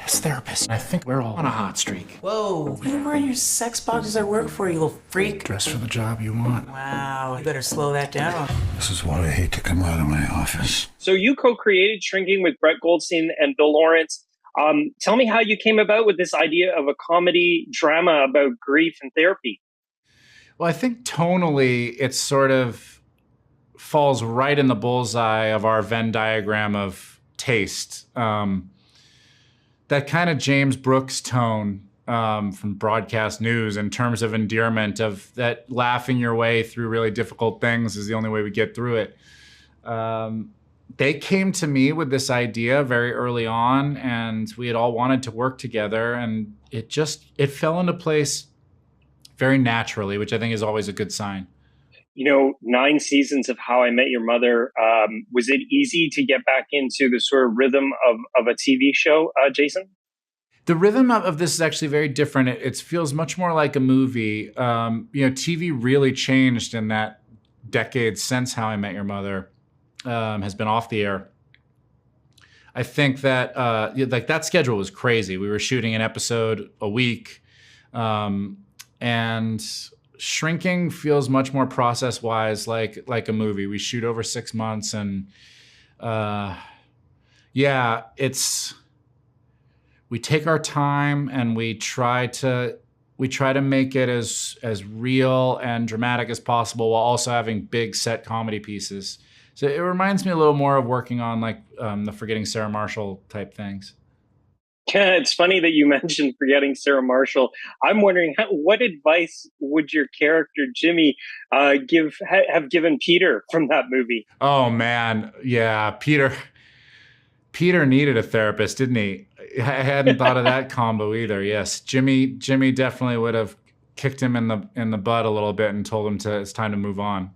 His therapist. I think we're all on a hot streak. Whoa, what are you wearing your sex boxes at work for, you little freak? Dress for the job you want. Wow, you better slow that down. This is what I hate to come out of my office. So you co-created Shrinking with Brett Goldstein and Bill Lawrence. Tell me how you came about with this idea of a comedy drama about grief and therapy. Well, I think tonally it sort of falls right in the bullseye of our Venn diagram of taste. That kind of James Brooks tone from broadcast news in terms of endearment, of that laughing your way through really difficult things is the only way we get through it. They came to me with this idea very early on, and we had all wanted to work together, and it fell into place very naturally, which I think is always a good sign. 9 seasons of How I Met Your Mother. Was it easy to get back into the sort of rhythm of a TV show, Jason? The rhythm of this is actually very different. It feels much more like a movie. TV really changed in that decade since How I Met Your Mother has been off the air. I think that that schedule was crazy. We were shooting an episode a week, and Shrinking feels much more process-wise like a movie. We shoot over 6 months, and we take our time and we try to make it as real and dramatic as possible while also having big set comedy pieces. So it reminds me a little more of working on the Forgetting Sarah Marshall type things. Yeah, it's funny that you mentioned Forgetting Sarah Marshall. I'm wondering, what advice would your character Jimmy have given Peter from that movie? Oh man, yeah, Peter needed a therapist, didn't he? I hadn't thought of that combo either. Yes, Jimmy definitely would have kicked him in the butt a little bit and told him it's time to move on.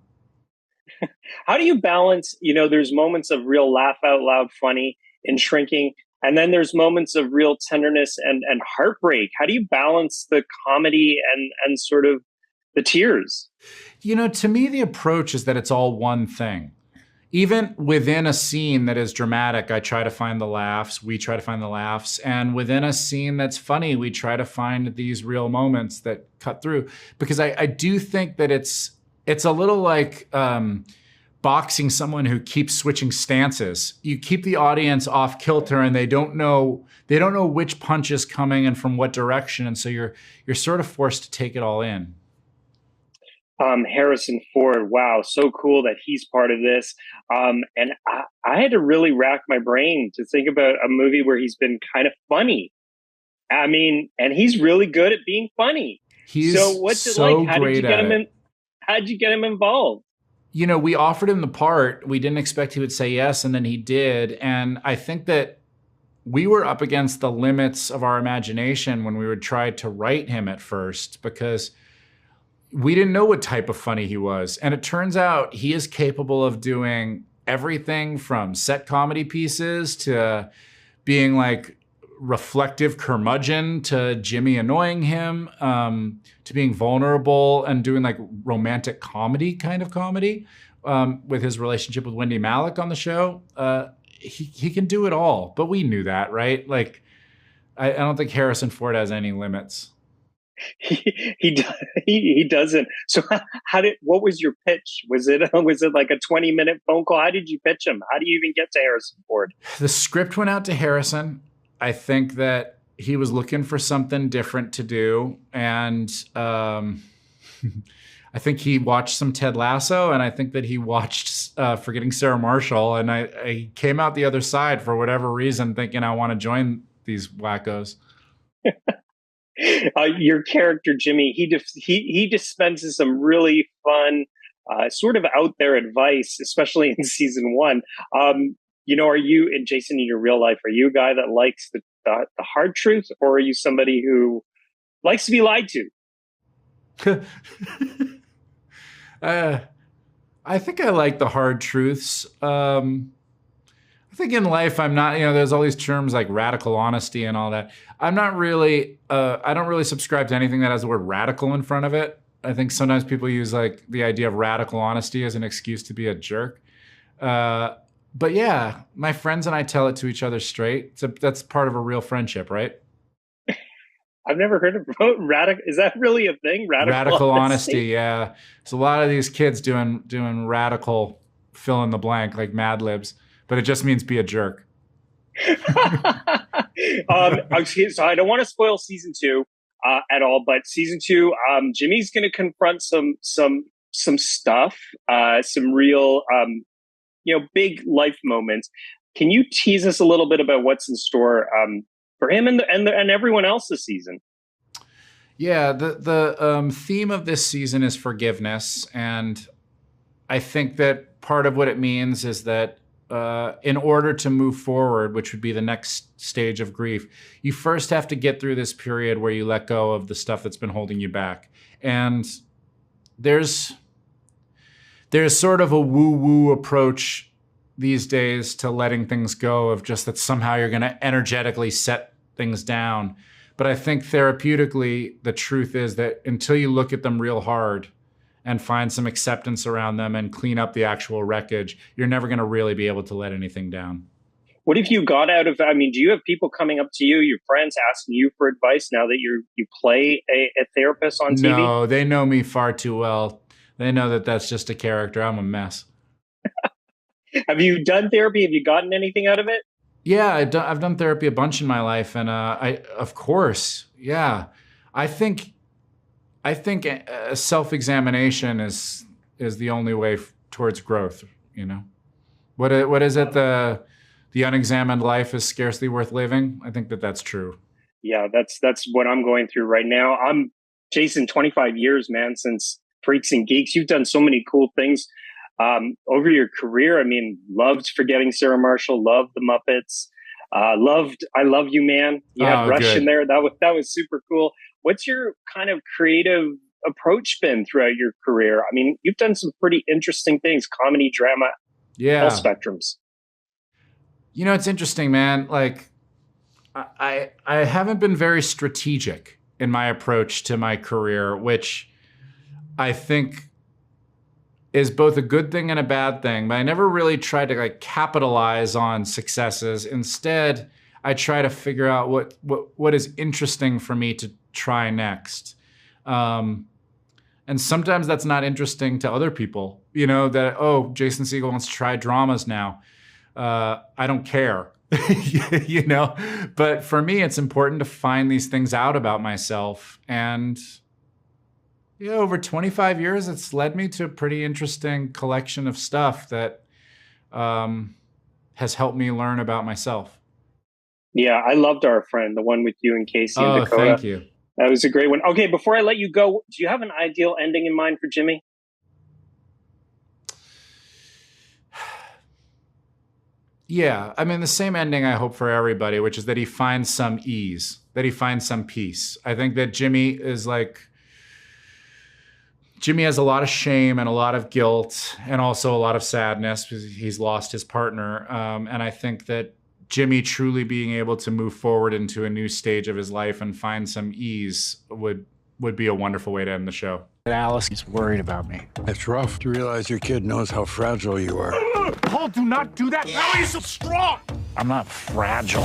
How do you balance? There's moments of real laugh out loud funny in Shrinking. And then there's moments of real tenderness and heartbreak. How do you balance the comedy and sort of the tears? To me, the approach is that it's all one thing. Even within a scene that is dramatic, I try to find the laughs. We try to find the laughs. And within a scene that's funny, we try to find these real moments that cut through. Because I do think that it's a little like boxing someone who keeps switching stances. You keep the audience off kilter, and they don't know which punch is coming and from what direction, and so you're sort of forced to take it all in. Harrison Ford, wow, so cool that he's part of this. And I had to really rack my brain to think about a movie where he's been kind of funny. I mean, and he's really good at being funny. So what's it like? How did you get him involved? We offered him the part. We didn't expect he would say yes, and then he did. And I think that we were up against the limits of our imagination when we would try to write him at first, because we didn't know what type of funny he was. And it turns out he is capable of doing everything from set comedy pieces to being like reflective curmudgeon to Jimmy annoying him, to being vulnerable and doing like romantic comedy kind of comedy with his relationship with Wendy Malick on the show. He can do it all, but we knew that, right? Like, I don't think Harrison Ford has any limits. He doesn't. So what was your pitch? Was it like a 20-minute phone call? How did you pitch him? How do you even get to Harrison Ford? The script went out to Harrison. I think that he was looking for something different to do. And I think he watched some Ted Lasso, and I think that he watched Forgetting Sarah Marshall. And I came out the other side for whatever reason, thinking I want to join these wackos. Your character, Jimmy, he dispenses some really fun, sort of out there advice, especially in season 1. Are you, and Jason, in your real life, are you a guy that likes the hard truth, or are you somebody who likes to be lied to? I think I like the hard truths. I think in life I'm not, there's all these terms like radical honesty and all that. I'm not really, I don't really subscribe to anything that has the word radical in front of it. I think sometimes people use like the idea of radical honesty as an excuse to be a jerk. But yeah, my friends and I tell it to each other straight. That's part of a real friendship, right? I've never heard of radical. Is that really a thing? Radical honesty. Yeah. There's a lot of these kids doing radical fill in the blank, like Mad Libs, but it just means be a jerk. So I don't want to spoil season 2 at all, but season 2, Jimmy's going to confront some stuff, some real, big life moments. Can you tease us a little bit about what's in store for him and everyone else this season? Yeah, the theme of this season is forgiveness, and I think that part of what it means is that in order to move forward, which would be the next stage of grief, you first have to get through this period where you let go of the stuff that's been holding you back. And there's sort of a woo-woo approach these days to letting things go, of just that somehow you're going to energetically set things down. But I think therapeutically, the truth is that until you look at them real hard and find some acceptance around them and clean up the actual wreckage, you're never going to really be able to let anything down. What if you got out of, do you have people coming up to you, your friends asking you for advice now that you play a therapist on TV? No, they know me far too well. They know that that's just a character. I'm a mess. Have you done therapy? Have you gotten anything out of it? Yeah, I've done therapy a bunch in my life, and of course, yeah. I think self-examination is the only way towards growth. You know, what is it? The unexamined life is scarcely worth living. I think that's true. Yeah, that's what I'm going through right now. I'm Jason, 25 years, man, since Freaks and Geeks. You've done so many cool things over your career. Loved Forgetting Sarah Marshall, loved The Muppets, loved I Love You, Man. You had Rush in there. That was super cool. What's your kind of creative approach been throughout your career? You've done some pretty interesting things, comedy, drama, all spectrums. It's interesting, man. Like, I haven't been very strategic in my approach to my career, which I think is both a good thing and a bad thing. But I never really tried to capitalize on successes. Instead, I try to figure out what is interesting for me to try next. And sometimes that's not interesting to other people. Jason Segel wants to try dramas now. I don't care, But for me, it's important to find these things out about myself. And over 25 years, it's led me to a pretty interesting collection of stuff that has helped me learn about myself. Yeah, I loved Our Friend, the one with you and Casey and Dakota. Thank you. That was a great one. Okay, before I let you go, do you have an ideal ending in mind for Jimmy? Yeah, the same ending I hope for everybody, which is that he finds some ease, that he finds some peace. I think that Jimmy has a lot of shame and a lot of guilt and also a lot of sadness because he's lost his partner. And I think that Jimmy truly being able to move forward into a new stage of his life and find some ease would be a wonderful way to end the show. Alice is worried about me. It's rough to realize your kid knows how fragile you are. Paul, do not do that. How are you so strong? I'm not fragile.